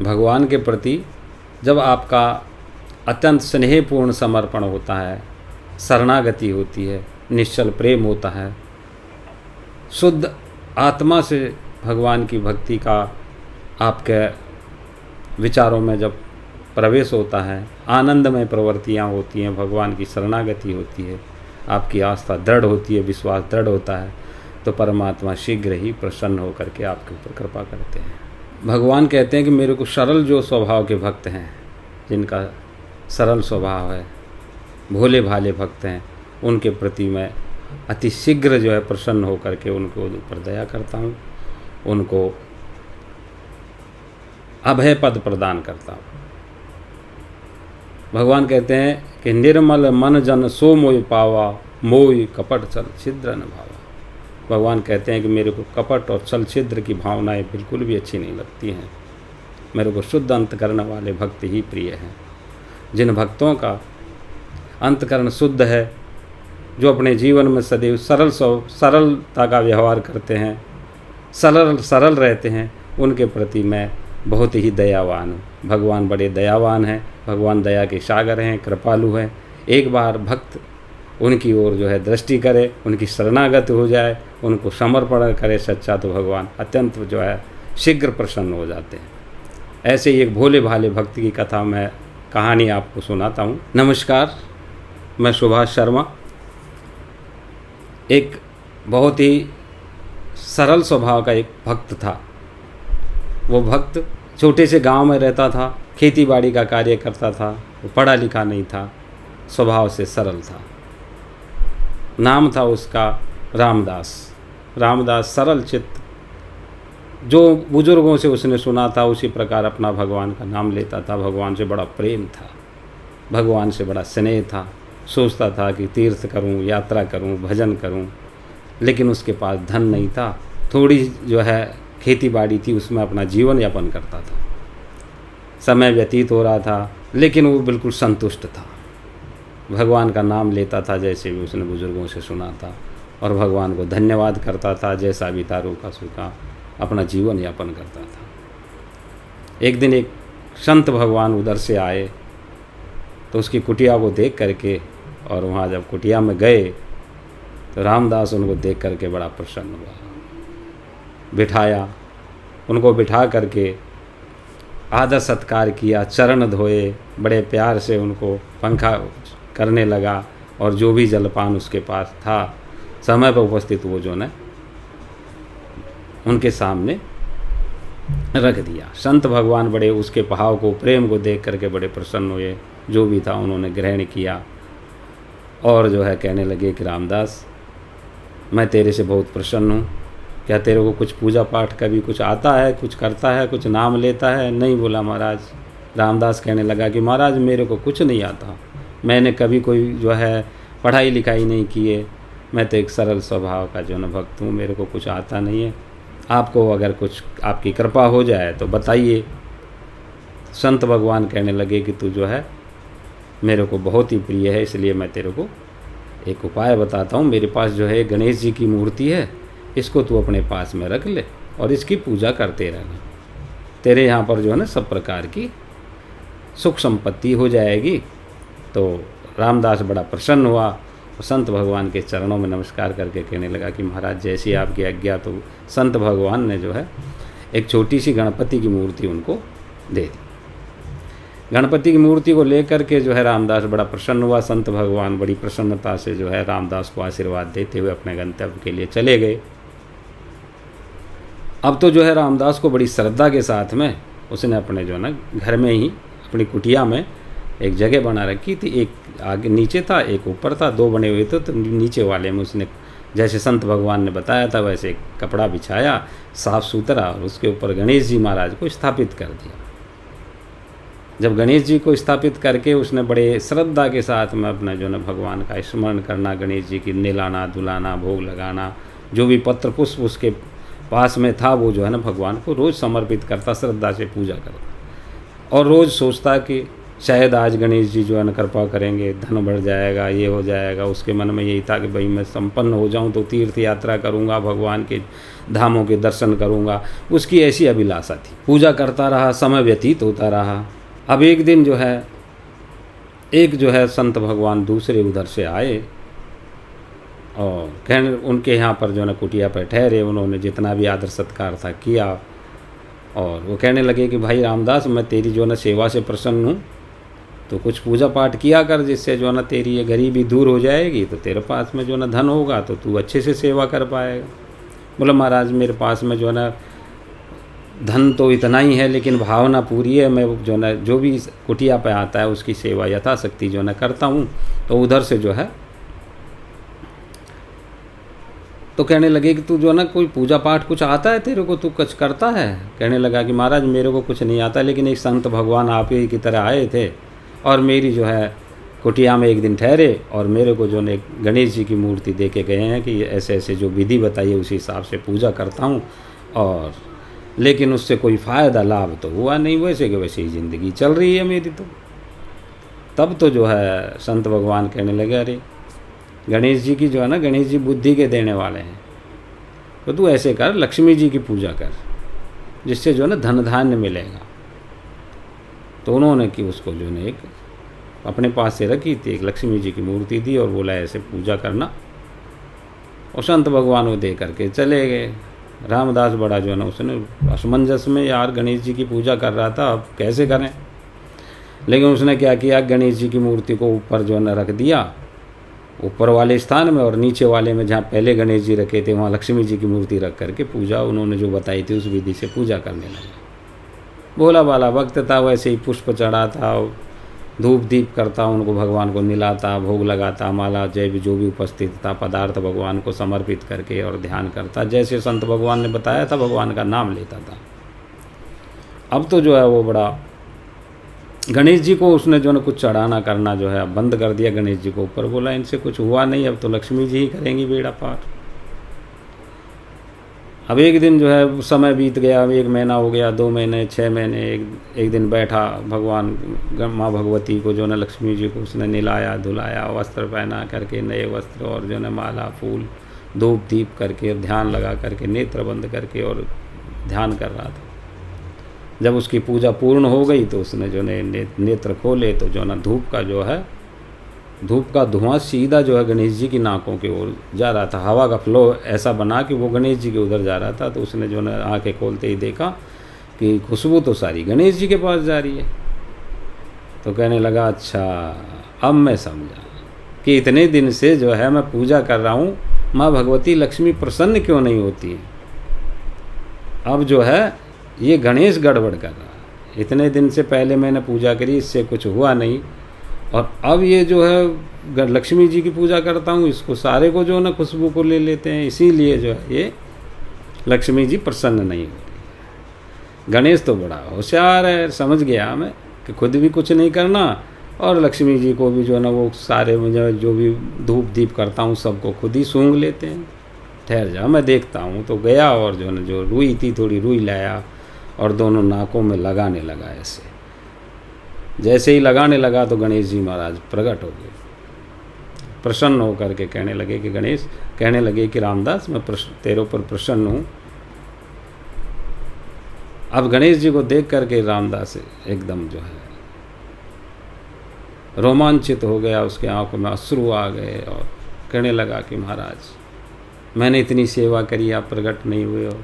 भगवान के प्रति जब आपका अत्यंत स्नेहपूर्ण समर्पण होता है, शरणागति होती है, निश्चल प्रेम होता है, शुद्ध आत्मा से भगवान की भक्ति का आपके विचारों में जब प्रवेश होता है, आनंदमय प्रवृत्तियाँ होती हैं, भगवान की शरणागति होती है, आपकी आस्था दृढ़ होती है, विश्वास दृढ़ होता है, तो परमात्मा शीघ्र ही प्रसन्न होकर के आपके ऊपर कृपा करते हैं। भगवान कहते हैं कि मेरे को सरल जो स्वभाव के भक्त हैं, जिनका सरल स्वभाव है, भोले भाले भक्त हैं, उनके प्रति मैं अति शीघ्र जो है प्रसन्न होकर के उनको ऊपर दया करता हूँ, उनको अभय पद प्रदान करता हूँ। भगवान कहते हैं कि निर्मल मन जन सो मोय पावा, मोय कपट छल छिद्र न भावा। भगवान कहते हैं कि मेरे को कपट और छल छिद्र की भावनाएं बिल्कुल भी अच्छी नहीं लगती हैं। मेरे को शुद्ध अंतकरण वाले भक्त ही प्रिय हैं। जिन भक्तों का अंतकरण शुद्ध है, जो अपने जीवन में सदैव सरलता का व्यवहार करते हैं, सरल रहते हैं, उनके प्रति मैं बहुत ही दयावान हूँ। भगवान बड़े दयावान हैं, भगवान दया के सागर हैं, कृपालु हैं। एक बार भक्त उनकी ओर जो है दृष्टि करे, उनकी शरणागत हो जाए, उनको समर्पण करे सच्चा, तो भगवान अत्यंत जो है शीघ्र प्रसन्न हो जाते हैं। ऐसे ही एक भोले भाले भक्त की कथा मैं कहानी आपको सुनाता हूँ। नमस्कार, मैं सुभाष शर्मा। एक बहुत ही सरल स्वभाव का एक भक्त था। वो भक्त छोटे से गांव में रहता था, खेती बाड़ी का कार्य करता था, वो पढ़ा लिखा नहीं था, स्वभाव से सरल था। नाम था उसका रामदास। रामदास सरल चित्त, जो बुजुर्गों से उसने सुना था उसी प्रकार अपना भगवान का नाम लेता था। भगवान से बड़ा प्रेम था, भगवान से बड़ा स्नेह था। सोचता था कि तीर्थ करूं, यात्रा करूं, भजन करूं, लेकिन उसके पास धन नहीं था। थोड़ी जो है खेती बाड़ी थी, उसमें अपना जीवन यापन करता था। समय व्यतीत हो रहा था, लेकिन वो बिल्कुल संतुष्ट था। भगवान का नाम लेता था जैसे भी उसने बुजुर्गों से सुना था, और भगवान को धन्यवाद करता था। जैसा भी था रूखा सूखा अपना जीवन यापन करता था। एक दिन एक संत भगवान उधर से आए, तो उसकी कुटिया को देख करके, और वहाँ जब कुटिया में गए तो रामदास उनको देख करके बड़ा प्रसन्न हुआ। बिठाया, उनको बिठा करके आदर सत्कार किया, चरण धोए, बड़े प्यार से उनको पंखा करने लगा, और जो भी जलपान उसके पास था समय पर उपस्थित वो जो ने उनके सामने रख दिया। संत भगवान बड़े उसके भाव को, प्रेम को देख करके बड़े प्रसन्न हुए। जो भी था उन्होंने ग्रहण किया, और जो है कहने लगे कि रामदास, मैं तेरे से बहुत प्रसन्न हूँ। क्या तेरे को कुछ पूजा पाठ का भी कुछ आता है, कुछ करता है, कुछ नाम लेता है? नहीं बोला महाराज। रामदास कहने लगा कि महाराज मेरे को कुछ नहीं आता, मैंने कभी कोई जो है पढ़ाई लिखाई नहीं की है, मैं तो एक सरल स्वभाव का जो न भक्त हूँ, मेरे को कुछ आता नहीं है। आपको अगर कुछ आपकी कृपा हो जाए तो बताइए। संत भगवान कहने लगे कि तू जो है मेरे को बहुत ही प्रिय है, इसलिए मैं तेरे को एक उपाय बताता हूँ। मेरे पास जो है गणेश जी की मूर्ति है, इसको तू अपने पास में रख ले और इसकी पूजा करते रहना। तेरे यहाँ पर जो है ना सब प्रकार की सुख संपत्ति हो जाएगी। तो रामदास बड़ा प्रसन्न हुआ और संत भगवान के चरणों में नमस्कार करके कहने लगा कि महाराज जैसी आपकी आज्ञा। तो संत भगवान ने जो है एक छोटी सी गणपति की मूर्ति उनको दे दी। गणपति की मूर्ति को लेकर के जो है रामदास बड़ा प्रसन्न हुआ। संत भगवान बड़ी प्रसन्नता से जो है रामदास को आशीर्वाद देते हुए अपने गंतव्य के लिए चले गए। अब तो जो है रामदास को बड़ी श्रद्धा के साथ में उसने अपने जो है ना घर में ही अपनी कुटिया में एक जगह बना रखी थी। एक आगे नीचे था, एक ऊपर था, दो बने हुए थे। तो नीचे वाले में उसने जैसे संत भगवान ने बताया था वैसे कपड़ा बिछाया साफ सुथरा और उसके ऊपर गणेश जी महाराज को स्थापित कर दिया। जब गणेश जी को स्थापित करके उसने बड़े श्रद्धा के साथ में अपना जो है भगवान का स्मरण करना, गणेश जी की नहलाना धुलाना, भोग लगाना, जो भी पत्र पुष्प उसके पास में था वो जो है ना भगवान को रोज़ समर्पित करता, श्रद्धा से पूजा करता। और रोज़ सोचता कि शायद आज गणेश जी जो है ना कृपा करेंगे, धन बढ़ जाएगा, ये हो जाएगा। उसके मन में यही था कि भाई मैं संपन्न हो जाऊं तो तीर्थ यात्रा करूंगा, भगवान के धामों के दर्शन करूंगा। उसकी ऐसी अभिलाषा थी। पूजा करता रहा, समय व्यतीत होता रहा। अब एक दिन जो है संत भगवान दूसरे उधर से आए और कहने उनके यहाँ पर जो है ना कुटिया पर ठहरे। उन्होंने जितना भी आदर सत्कार था किया और वो कहने लगे कि भाई रामदास, मैं तेरी जो है ना सेवा से प्रसन्न हूँ, तो कुछ पूजा पाठ किया कर, जिससे जो है ना तेरी ये गरीबी दूर हो जाएगी, तो तेरे पास में जो है ना धन होगा तो तू अच्छे से सेवा कर पाएगा। बोला महाराज मेरे पास में जो है ना धन तो इतना ही है, लेकिन भावना पूरी है। मैं जो है ना जो भी कुटिया पे आता है उसकी सेवा यथाशक्ति जो है ना करता हूँ। तो उधर से जो है तो कहने लगे कि तू जो है ना कोई पूजा पाठ कुछ आता है तेरे को, तू कुछ करता है? कहने लगा कि महाराज मेरे को कुछ नहीं आता, लेकिन एक संत भगवान आप ही की तरह आए थे और मेरी जो है कुटिया में एक दिन ठहरे और मेरे को जो है गणेश जी की मूर्ति दे के गए हैं कि ऐसे ऐसे जो विधि बताइए उसी हिसाब से पूजा करता हूँ, और लेकिन उससे कोई फ़ायदा लाभ तो हुआ नहीं, वैसे कि वैसे ही ज़िंदगी चल रही है मेरी। तो तब तो जो है संत भगवान कहने लगे अरे गणेश जी की जो है ना, गणेश जी बुद्धि के देने वाले हैं, तो तू ऐसे कर लक्ष्मी जी की पूजा कर, जिससे जो है ना धन धान्य मिलेगा। तो उन्होंने कि उसको जो है एक अपने पास से रखी थी, एक लक्ष्मी जी की मूर्ति दी और बोला ऐसे पूजा करना, और संत भगवान वो दे करके चले गए। रामदास बड़ा जो है ना उसने असमंजस में, यार गणेश जी की पूजा कर रहा था अब कैसे करें, लेकिन उसने क्या किया, गणेश जी की मूर्ति को ऊपर जो है ना रख दिया, ऊपर वाले स्थान में, और नीचे वाले में जहाँ पहले गणेश जी रखे थे वहाँ लक्ष्मी जी की मूर्ति रख करके पूजा उन्होंने जो बताई थी उस विधि से पूजा करने लगे। भोला भाला वक्त था, वैसे ही पुष्प चढ़ाता, धूप दीप करता, उनको भगवान को निलाता, भोग लगाता, माला जय भी जो भी उपस्थित था पदार्थ भगवान को समर्पित करके और ध्यान करता, जैसे संत भगवान ने बताया था भगवान का नाम लेता था। अब तो जो है वो बड़ा गणेश जी को उसने जो है कुछ चढ़ाना करना जो है बंद कर दिया गणेश जी को ऊपर। बोला इनसे कुछ हुआ नहीं, अब तो लक्ष्मी जी ही करेंगी बेड़ा पार। अब एक दिन जो है समय बीत गया, 1 महीना हो गया, 2 महीने, 6 महीने। एक दिन बैठा भगवान माँ भगवती को जो है लक्ष्मी जी को उसने निलाया धुलाया, वस्त्र पहना करके, नए वस्त्र और जो है माला फूल धूप दीप करके ध्यान लगा करके नेत्र बंद करके और ध्यान कर रहा था। जब उसकी पूजा पूर्ण हो गई तो उसने जो है नेत्र खोले तो जो है धूप का धुआं सीधा जो है गणेश जी की नाकों की ओर जा रहा था। हवा का फ्लो ऐसा बना कि वो गणेश जी के उधर जा रहा था। तो उसने जो है आंखें खोलते ही देखा कि खुशबू तो सारी गणेश जी के पास जा रही है। तो कहने लगा अच्छा अब मैं समझा कि इतने दिन से जो है मैं पूजा कर रहा हूँ, माँ भगवती लक्ष्मी प्रसन्न क्यों नहीं होती है। अब जो है ये गणेश गड़बड़ कर रहा है। इतने दिन से पहले मैंने पूजा करी, इससे कुछ हुआ नहीं, और अब ये जो है लक्ष्मी जी की पूजा करता हूँ, इसको सारे को जो है ना खुशबू को ले लेते हैं, इसीलिए जो है ये लक्ष्मी जी प्रसन्न नहीं हो रही। गणेश तो बड़ा होशियार है, समझ गया मैं कि खुद भी कुछ नहीं करना और लक्ष्मी जी को भी जो है ना वो सारे मुझे जो भी धूप दीप करता हूँ सबको खुद ही सूंघ लेते हैं। ठहर जा मैं देखता हूँ। तो गया और जो है ना जो रुई थी थोड़ी रुई लाया और दोनों नाकों में लगाने लगा। ऐसे जैसे ही लगाने लगा तो गणेश जी महाराज प्रकट हो गए, प्रसन्न होकर के कहने लगे कि गणेश कहने लगे कि रामदास मैं तेरे ऊपर प्रसन्न हूँ। अब गणेश जी को देख करके रामदास एकदम जो है रोमांचित हो गया, उसके आंखों में अश्रु आ गए और कहने लगा कि महाराज मैंने इतनी सेवा करी, आप प्रकट नहीं हुए हो।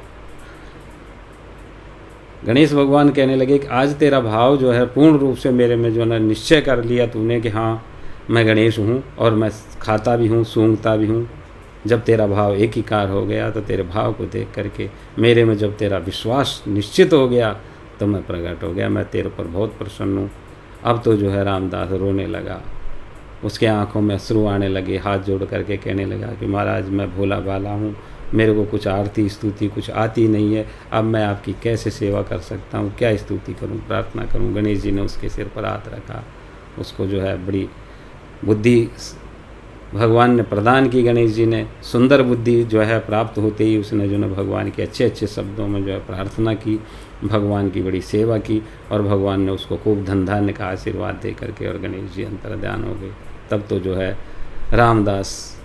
गणेश भगवान कहने लगे कि आज तेरा भाव जो है पूर्ण रूप से मेरे में जो है निश्चय कर लिया तूने कि हाँ मैं गणेश हूँ और मैं खाता भी हूँ सूंघता भी हूँ। जब तेरा भाव एक ही कार हो गया तो तेरे भाव को देख करके मेरे में जब तेरा विश्वास निश्चित हो गया तो मैं प्रकट हो गया, मैं तेरे पर बहुत प्रसन्न हूँ। अब तो जो है रामदास रोने लगा, उसके आंखों में अश्रु आने लगे, हाथ जोड़ करके कहने लगा कि महाराज मैं भोला भाला हूँ, मेरे को कुछ आरती स्तुति कुछ आती नहीं है, अब मैं आपकी कैसे सेवा कर सकता हूँ, क्या स्तुति करूँ प्रार्थना करूँ। गणेश जी ने उसके सिर पर हाथ रखा, उसको जो है बड़ी बुद्धि भगवान ने प्रदान की। गणेश जी ने सुंदर बुद्धि जो है प्राप्त होते ही उसने जो है भगवान के अच्छे अच्छे शब्दों में जो है प्रार्थना की, भगवान की बड़ी सेवा की और भगवान ने उसको खूब धन धान्य का आशीर्वाद दे करके और गणेश जी अंतर्ध्यान हो गए। तब तो जो है रामदास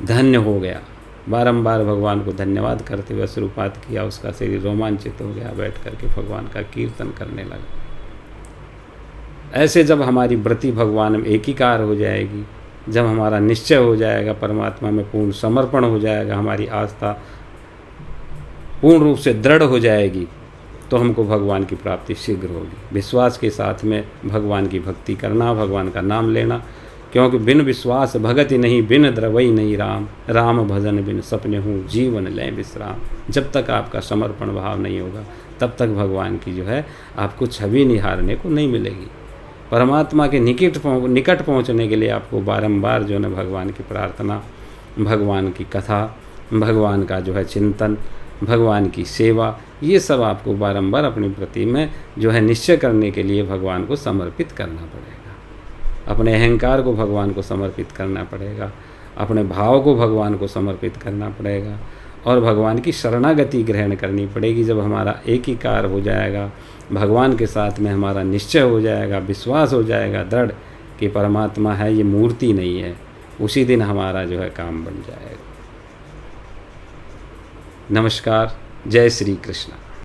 धन्य हो गया, बारंबार भगवान को धन्यवाद करते हुए अश्रुपात किया, उसका शरीर रोमांचित हो गया, बैठ करके भगवान का कीर्तन करने लगा। ऐसे जब हमारी वृत्ति भगवान में एकीकार हो जाएगी, जब हमारा निश्चय हो जाएगा, परमात्मा में पूर्ण समर्पण हो जाएगा, हमारी आस्था पूर्ण रूप से दृढ़ हो जाएगी, तो हमको भगवान की प्राप्ति शीघ्र होगी। विश्वास के साथ में भगवान की भक्ति करना, भगवान का नाम लेना, क्योंकि बिन विश्वास भगति नहीं, बिन द्रवई नहीं राम, राम भजन बिन सपने हूँ, जीवन लें विश्राम। जब तक आपका समर्पण भाव नहीं होगा तब तक भगवान की जो है आपको छवि निहारने को नहीं मिलेगी। परमात्मा के निकट पहुँचने के लिए आपको बारंबार जो है भगवान की प्रार्थना, भगवान की कथा, भगवान का जो है चिंतन, भगवान की सेवा, ये सब आपको बारंबार अपनी प्रति में जो है निश्चय करने के लिए भगवान को समर्पित करना पड़ेगा। अपने अहंकार को भगवान को समर्पित करना पड़ेगा, अपने भाव को भगवान को समर्पित करना पड़ेगा और भगवान की शरणागति ग्रहण करनी पड़ेगी। जब हमारा एकीकार हो जाएगा, भगवान के साथ में हमारा निश्चय हो जाएगा, विश्वास हो जाएगा दृढ़ कि परमात्मा है, ये मूर्ति नहीं है, उसी दिन हमारा जो है काम बन जाएगा। नमस्कार, जय श्री कृष्ण।